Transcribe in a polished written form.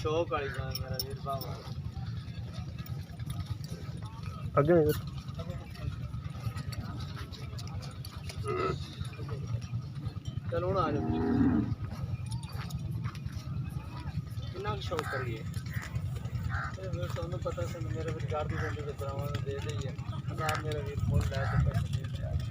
शौक वाली जान मेरा वीर बाबा अगे चलो हूँ आ जाओ कितना शौक करिए ਤੁਹਾਨੂੰ ਪਤਾ ਸੀ ਮੇਰੇ ਵਿਚਾਰ ਦੀ ਬੰਦੇ ਦੇ ਭਰਾਵਾਂ ਨੂੰ ਦੇ ਦਈਏ आप मेरा वीर फोन लाया तो